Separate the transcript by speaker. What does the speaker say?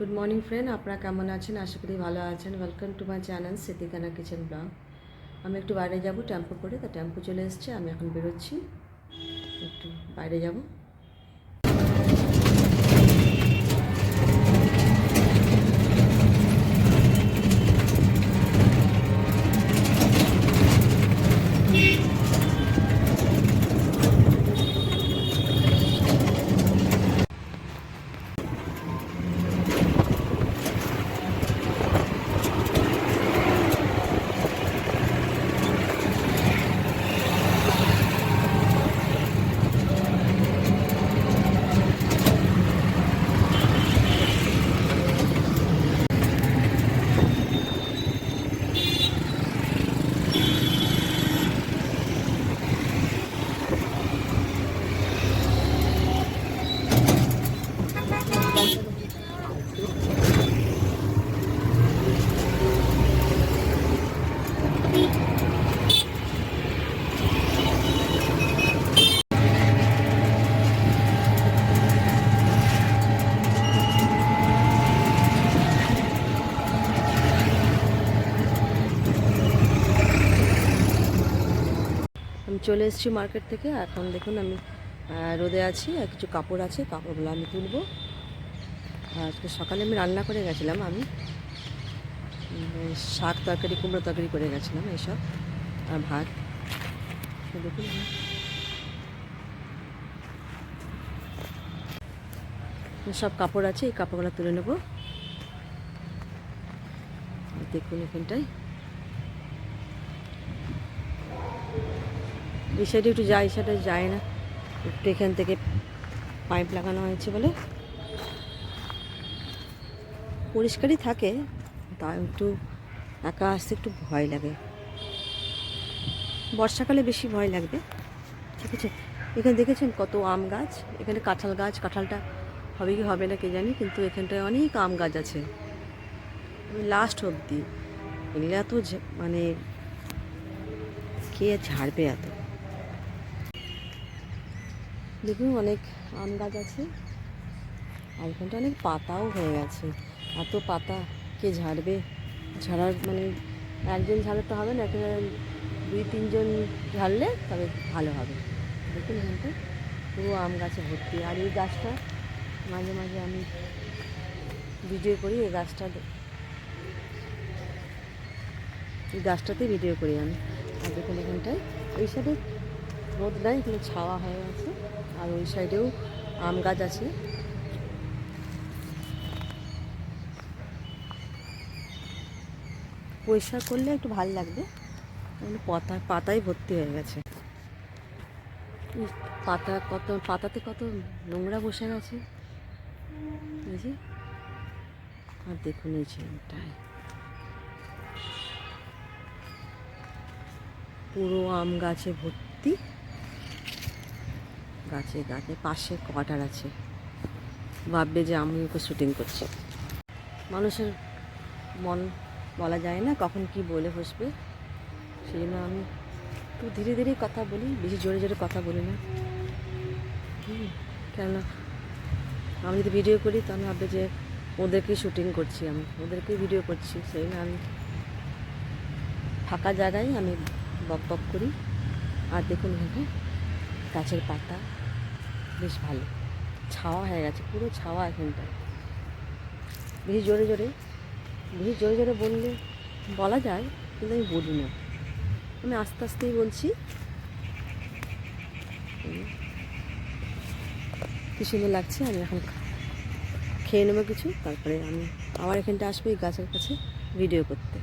Speaker 1: Good morning friend, আপনারা কেমন আছেন? আশা করি ভালো আছেন। Welcome to my channel Siddiqana kitchen blog. আমি একটু বাইরে যাব টেম্পো করে, তা টেম্পো চলে এসছে, আমি এখন বেরোচ্ছি, একটু বাইরে যাব। আমি চলে এসেছি মার্কেট থেকে। এখন দেখুন আমি রোদে আছি, আর কিছু কাপড় আছে, কাপড়গুলো আমি তুলবো। আজকে সকালে আমি রান্না করে গেছিলাম, আমি শাক তরকারি, কুমড়ো তরকারি করে গেছিলাম, এইসব আর ভাত। দেখুন সব কাপড় আছে, এই কাপড়গুলো তুলে নেব। দেখুন এখানটায় এই সাইডে একটু যায়, এই সাইডে যায় না, একটু এখান থেকে পাইপ লাগানো হয়েছে বলে পরিষ্কারই থাকে, তা একটু একা আসতে একটু ভয় লাগে। বর্ষাকালে বেশি ভয় লাগবে। ঠিক আছে, এখানে দেখেছেন কত আম গাছ, এখানে কাঁঠাল গাছ, কাঁঠালটা হবে কি হবে না কে জানি, কিন্তু এখানটায় অনেক আম গাছ আছে লাস্ট অবধি। এগুলো এত মানে কে ঝাড়বে এত। দেখুন অনেক আম গাছ আছে, আর এখানটা অনেক পাতাও হয়ে গেছে। এত পাতা কে ঝাড়বে? ঝাড়ার মানে একজন ঝাড়লে তো হবে না, এখানে 2-3 জন ঝাড়লে তবে ভালো হবে। দেখুন এখানটা পুরো আম গাছে ভর্তি। আর এই গাছটা মাঝে মাঝে আমি ভিডিও করি, এই গাছটাতে ভিডিও করি আমি। আর দেখুন এখানটায় এই সাইডে রোদ নাই, এখানে ছাওয়া হয়ে গেছে, আর ওই সাইডেও আম গাছ আছে। পরিষ্কার করলে একটু ভালো লাগবে, পাতায় ভর্তি হয়ে গেছে। পাতাতে কত নোংরা বসে গেছে বুঝি। আর দেখুন এই ছেলেটায় পুরো আম গাছে ভর্তি, গাছে গাছে পাশে কোয়ার্টার আছে, ভাববে যে আমি ওকে শুটিং করছি। মানুষের মন বলা যায় না কখন কি বলে বসবে, সেই জন্য আমি একটু ধীরে ধীরে কথা বলি, বেশি জোরে জোরে কথা বলি না। কেননা আমি যদি ভিডিও করি তাহলে ভাববে যে ওদেরকেই শুটিং করছি, আমি ওদেরকেই ভিডিও করছি, সেই জন্য আমি ফাঁকা জায়গায় আমি বক বক করি। আর দেখুন এখানে গাছের পাতা বেশ ভালো ছাওয়া হয়ে গেছে, পুরো ছাওয়া এখানটায়। বেশি জোরে জোরে বললে বলা যায়, কিন্তু আমি বলি না, আমি আস্তে আস্তেই বলছি। কী সুন্দর লাগছে। আমি এখন খেয়ে নেবো কিছু, তারপরে আমি আবার এখানটা আসবো এই গাছের কাছে ভিডিও করতে।